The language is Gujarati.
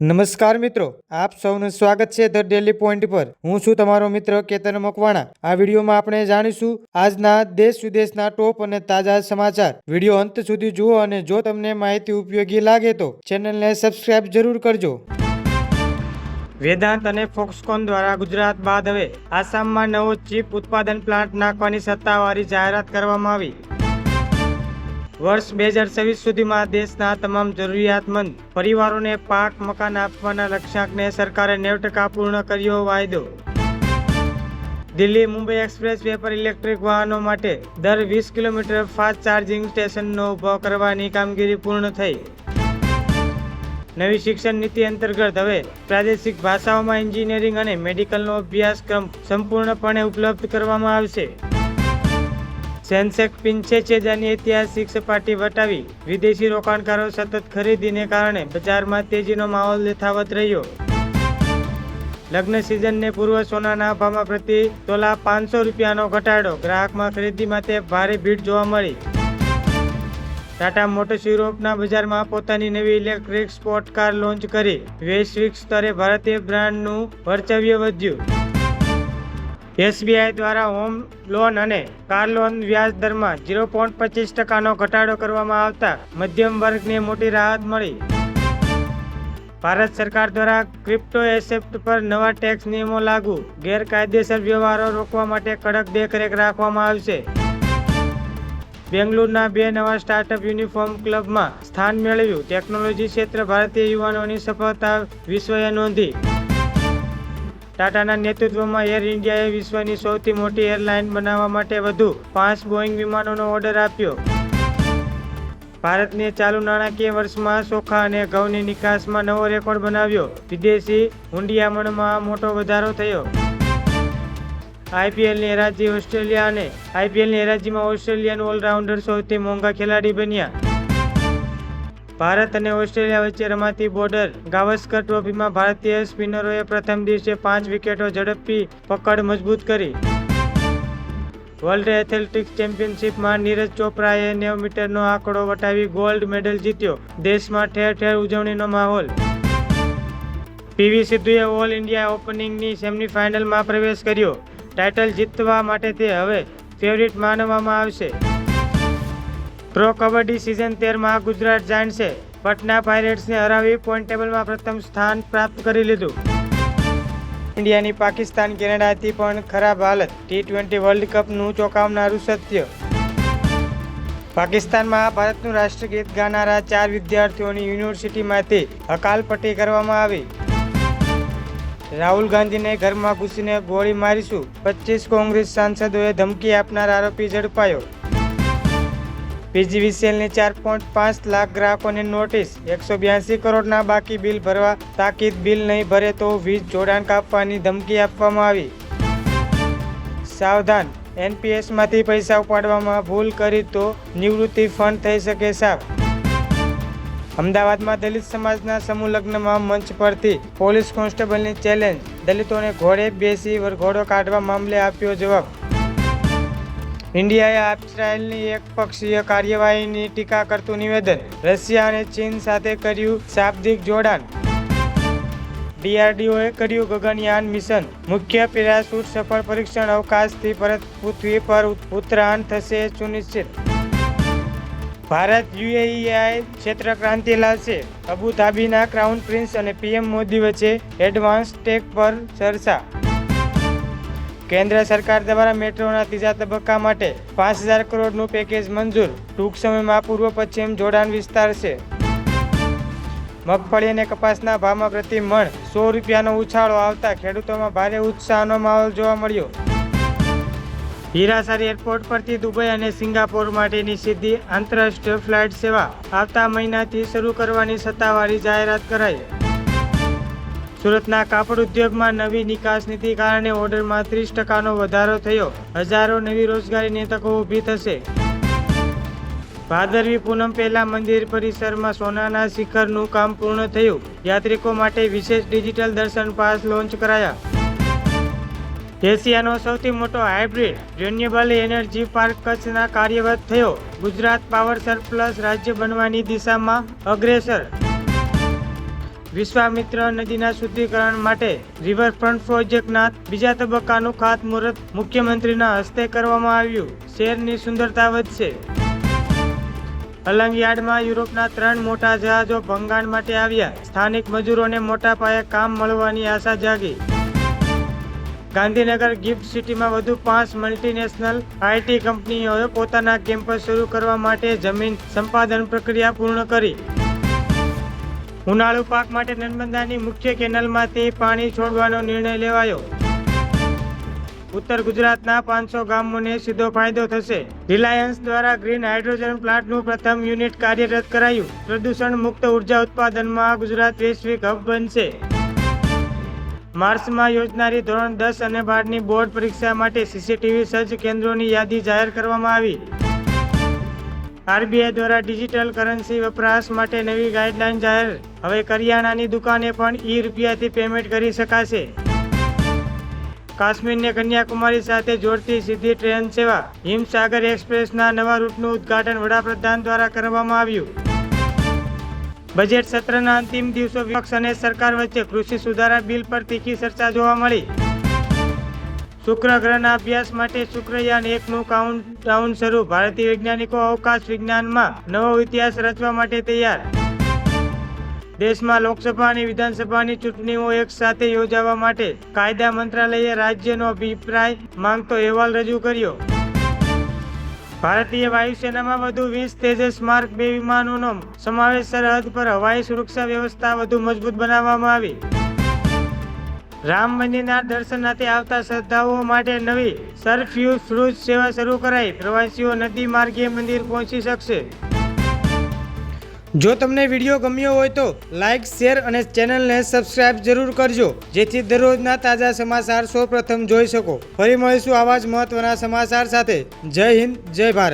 નમસ્કાર મિત્રો, આપ સૌનું સ્વાગત છે ધ ડેલી પોઈન્ટ પર। હું છું તમારો મિત્ર કેતન મકવાણા। આ વિડીયોમાં આપણે જાણીશું આજના દેશ વિદેશના ટોપ અને તાજા સમાચાર। વિડીયો અંત સુધી જુઓ અને જો તમને માહિતી ઉપયોગી લાગે તો ચેનલને સબસ્ક્રાઇબ જરૂર કરજો। વેદાંત અને ફોક્સકોન દ્વારા ગુજરાત બાદ હવે આસામમાં નવો ચીપ ઉત્પાદન પ્લાન્ટ નાખવાની સત્તાવારી જાહેરાત કરવામાં આવી। વર્ષ 2026 સુધીમાં દેશના તમામ જરૂરિયાતમંદ પરિવારોને પાક મકાન આપવાના લક્ષ્યાંકને સરકારે 90% પૂર્ણ કર્યો વાયદો। દિલ્હી મુંબઈ એક્સપ્રેસ વે પર ઇલેક્ટ્રિક વાહનો માટે દર 20 કિલોમીટર ફાસ્ટ ચાર્જિંગ સ્ટેશનનો ઉભો કરવાની કામગીરી પૂર્ણ થઈ। નવી શિક્ષણ નીતિ અંતર્ગત હવે પ્રાદેશિક ભાષાઓમાં એન્જિનિયરિંગ અને મેડિકલનો અભ્યાસક્રમ સંપૂર્ણપણે ઉપલબ્ધ કરવામાં આવશે। સેન્સેક્સ 85,000ની ઐતિહાસિક સપાટી વટાવી। વિદેશી રોકાણકારો સતત ખરીદીને કારણે બજારમાં તેજીનો માહોલ યથાવત રહ્યો। લગ્ન સિઝનને પૂર્વ સોનાના ભાવમાં પ્રતિ તોલા 500 રૂપિયાનો ઘટાડો। ગ્રાહકમાં ખરીદી માટે ભારે ભીડ જોવા મળી। ટાટા મોટર્સ યુરોપના બજારમાં પોતાની નવી ઇલેક્ટ્રિક સ્પોર્ટ કાર લોન્ચ કરી। વૈશ્વિક સ્તરે ભારતીય બ્રાન્ડનું વર્ચસ્વ વધ્યું। એસબીઆઈ દ્વારા હોમ લોન અને કાર લોન વ્યાજ દરમાં 0.25%નો ઘટાડો કરવામાં આવતા મધ્યમ વર્ગને મોટી રાહત મળી। ભારત સરકાર દ્વારા ક્રિપ્ટો એસેટ પર નવા ટેક્સ નિયમો લાગુ। ગેરકાયદેસર વ્યવહારો રોકવા માટે કડક દેખરેખ રાખવામાં આવશે। બેંગલુરુના 2 નવા સ્ટાર્ટઅપ યુનિફોર્મ ક્લબમાં સ્થાન મેળવ્યું। ટેકનોલોજી ક્ષેત્રે ભારતીય યુવાનોની સફળતા વિશ્વએ નોંધી। ટાટાના નેતૃત્વમાં એર ઇન્ડિયાએ વિશ્વની સૌથી મોટી એરલાઇન બનાવવા માટે વધુ 5 બોઇંગ વિમાનોનો ઓર્ડર આપ્યો। ભારતને ચાલુ નાણાકીય વર્ષમાં ચોખા અને ઘઉંની નિકાસમાં નવો રેકોર્ડ બનાવ્યો। વિદેશી હુંડિયામણમાં મોટો વધારો થયો। આઈપીએલની હરાજી ઓસ્ટ્રેલિયા અને આઈપીએલની હરાજીમાં ઓસ્ટ્રેલિયન ઓલરાઉન્ડર સૌથી મોંઘા ખેલાડી બન્યા। ભારત અને ઓસ્ટ્રેલિયા વચ્ચે રમાતી બોર્ડર ગાવસ્કર ટ્રોફીમાં ભારતીય સ્પિનરોએ પ્રથમ દિવસે 5 વિકેટો ઝડપી પકડ મજબૂત કરી। વર્લ્ડ એથ્લેટિક્સ ચેમ્પિયનશિપમાં નીરજ ચોપરાએ 90 મીટરનો આંકડો વટાવી ગોલ્ડ મેડલ જીત્યો। દેશમાં ઠેર ઠેર ઉજવણીનો માહોલ। પીવી સિંધુએ ઓલ ઇન્ડિયા ઓપનિંગની સેમીફાઇનલમાં પ્રવેશ કર્યો। ટાઇટલ જીતવા માટે તે હવે ફેવરિટ માનવામાં આવશે। પ્રો કબડ્ડી સિઝન 13માં ગુજરાત જાયન્ટ્સે પટના પાયરેટ્સને હરાવી પોઈન્ટ ટેબલમાં પ્રથમ સ્થાન પ્રાપ્ત કરી લીધું। ઇન્ડિયાની પાકિસ્તાન કેનેડાથી પણ ખરાબ હાલત। T20 વર્લ્ડ કપનું ચોંકાવનારું સત્ય। પાકિસ્તાનમાં ભારતનું રાષ્ટ્રગીત ગાનારા 4 વિદ્યાર્થીઓની યુનિવર્સિટીમાંથી હકાલપટ્ટી કરવામાં આવી। રાહુલ ગાંધીને ઘરમાં ઘૂસીને ગોળી મારીશું, 25 કોંગ્રેસ સાંસદોએ ધમકી આપનાર આરોપી ઝડપાયો। પીજીવીસીએલની 4.5 લાખ ગ્રાહકોને નોટિસ। 182 કરોડના બાકી બિલ ભરવા તાકીદ। બિલ નહીં ભરે તો વીજ જોડાણ કાપવાની ધમકી આપવામાં આવી। સાવધાન, એનપીએસમાંથી પૈસા ઉપાડવામાં ભૂલ કરી તો નિવૃત્તિ ફંડ થઈ શકે સાફ। અમદાવાદમાં દલિત સમાજના સમૂહ લગ્નમાં મંચ પરથી પોલીસ કોન્સ્ટેબલની ચેલેન્જ। દલિતોને ઘોડે બેસી વરઘોડો કાઢવા મામલે આપ્યો જવાબ। ઇન્ડિયાએ ઇઝરાયેલની એકપક્ષીય કાર્યવાહીની ટીકા કરતું નિવેદન। રશિયા અને ચીન સાથે કર્યું શાબ્દિક જોડાણ। ડીઆરડીઓએ કર્યું ગગનયાન મિશન। મુખ્ય પેરાશૂટ સફળ પરીક્ષણ। અવકાશથી પરત પૃથ્વી પર ઉતરાણ થશે સુનિશ્ચિત। ભારત યુએઈ ક્ષેત્ર ક્રાંતિ લાવશે। અબુધાબીના ક્રાઉન પ્રિન્સ અને પીએમ મોદી વચ્ચે એડવાન્સ ટેક પર ચર્ચા। કેન્દ્ર સરકાર દ્વારા મેટ્રોના 3જા તબક્કા માટે 5,000 કરોડનું પેકેજ મંજૂર। ટૂંક સમયમાં પૂર્વ પશ્ચિમ જોડાણ વિસ્તારશે। મગફળી અને કપાસના ભાવમાં પ્રતિ મણ 100 રૂપિયાનો ઉછાળો આવતા ખેડૂતોમાં ભારે ઉત્સાહનો માહોલ જોવા મળ્યો। હીરાસર એરપોર્ટ પરથી દુબઈ અને સિંગાપોર માટેની સીધી આંતરરાષ્ટ્રીય ફ્લાઇટ સેવા આવતા મહિનાથી શરૂ કરવાની સત્તાવારી જાહેરાત કરાઈ। સુરતના કાપડ ઉદ્યોગમાં નવી નિકાસ નીતિ કારણે ઓર્ડરમાં 30%નો વધારો થયો। હજારો નવી રોજગારીની તકો ઊભી થશે। ભાદરવી પૂનમ પહેલા મંદિર પરિસરમાં સોનાના શિખરનું કામ પૂર્ણ થયું। યાત્રિકો માટે વિશેષ ડિજિટલ દર્શન પાસ લોન્ચ કરાયા। એશિયાનો સૌથી મોટો હાઇબ્રિડ રિન્યુએબલ એનર્જી પાર્ક કચ્છના કાર્યરત થયો। ગુજરાત પાવર સરપ્લસ રાજ્ય બનવાની દિશામાં અગ્રેસર। વિશ્વામિત્ર નદીના શુદ્ધિકરણ માટે રિવરફ્રન્ટ પ્રોજેક્ટના બીજા તબક્કાનું ખાતમુહૂર્ત મુખ્યમંત્રીના હસ્તે કરવામાં આવ્યું. શહેરની સુંદરતા વધશે. અલંગ યાર્ડમાં યુરોપના 3 મોટા જહાજો ભંગાણ માટે આવ્યા. સ્થાનિક મજૂરોને મોટા પાયે કામ મળવાની આશા જાગી. ગાંધીનગર ગિફ્ટ સિટીમાં વધુ 5 મલ્ટીનેશનલ આઈટી કંપનીઓએ પોતાના કેમ્પસ શરૂ કરવા માટે જમીન સંપાદન પ્રક્રિયા પૂર્ણ કરી. ઉનાળુ પાક માટે નર્મદાની મુખ્ય કેનાલમાંથી પાણી છોડવાનો નિર્ણય લેવાયો. ઉત્તર ગુજરાતના 500 ગામોને સીધો ફાયદો થશે. રિલાયન્સ દ્વારા ગ્રીન હાઇડ્રોજન પ્લાન્ટનું પ્રથમ યુનિટ કાર્યરત કરાયું. પ્રદૂષણ મુક્ત ઉર્જા ઉત્પાદનમાં ગુજરાત વૈશ્વિક હબ બનશે. માર્ચમાં યોજનારી ધોરણ 10 અને 12ની બોર્ડ પરીક્ષા માટે સીસીટીવી સજ્જ કેન્દ્રોની યાદી જાહેર કરવામાં આવી. આરબીઆઈ દ્વારા ડિજિટલ કરન્સી વપરાશ માટે નવી ગાઈડલાઈન જાહેર. હવે કરિયાણાની દુકાને પણ રૂપિયાથી પેમેન્ટ કરી શકાશે. કાશ્મીરને કન્યાકુમારી સાથે જોડતી સીધી ટ્રેન સેવા હિમસાગર એક્સપ્રેસના નવા રૂટનું ઉદ્ઘાટન વડાપ્રધાન દ્વારા કરવામાં આવ્યું. બજેટ સત્રના અંતિમ દિવસો વિપક્ષ અને સરકાર વચ્ચે કૃષિ સુધારા બિલ પર તીખી ચર્ચા જોવા મળી. શુક્ર ગ્રહના અભ્યાસ માટે શુક્રયાન 1નું કાઉન્ટડાઉન શરૂ. ભારતીય વૈજ્ઞાનિકો અવકાશ વિજ્ઞાનમાં નવો ઇતિહાસ રચવા માટે તૈયાર. દેશમાં લોકસભા અને વિધાનસભાની ચૂંટણીઓ એક સાથે યોજવા માટે કાયદા મંત્રાલયે રાજ્યનો અભિપ્રાય માંગતો અહેવાલ રજૂ કર્યો. ભારતીય વાયુસેનામાં વધુ 20 તેજસ માર્ક 2 વિમાનોનો સમાવેશ. સરહદ પર હવાઈ સુરક્ષા વ્યવસ્થા વધુ મજબૂત બનાવવામાં આવી. રામ મંદિરના દર્શનાર્થે આવતા શ્રદ્ધાળુઓ માટે નવી સરફ્યુ ક્રૂઝ સેવા શરૂ કરાઈ. પ્રવાસીઓ નદી માર્ગે મંદિર પહોંચી શકશે. જો તમને વિડીયો ગમ્યો હોય તો લાઇક, શેર અને ચેનલને સબસ્ક્રાઇબ જરૂર કરજો, જેથી દરરોજના તાજા સમાચાર સૌપ્રથમ જોઈ શકો. ફરી મળીશું આવા જ મહત્વના સમાચાર સાથે. જય હિન્દ, જય ભારત.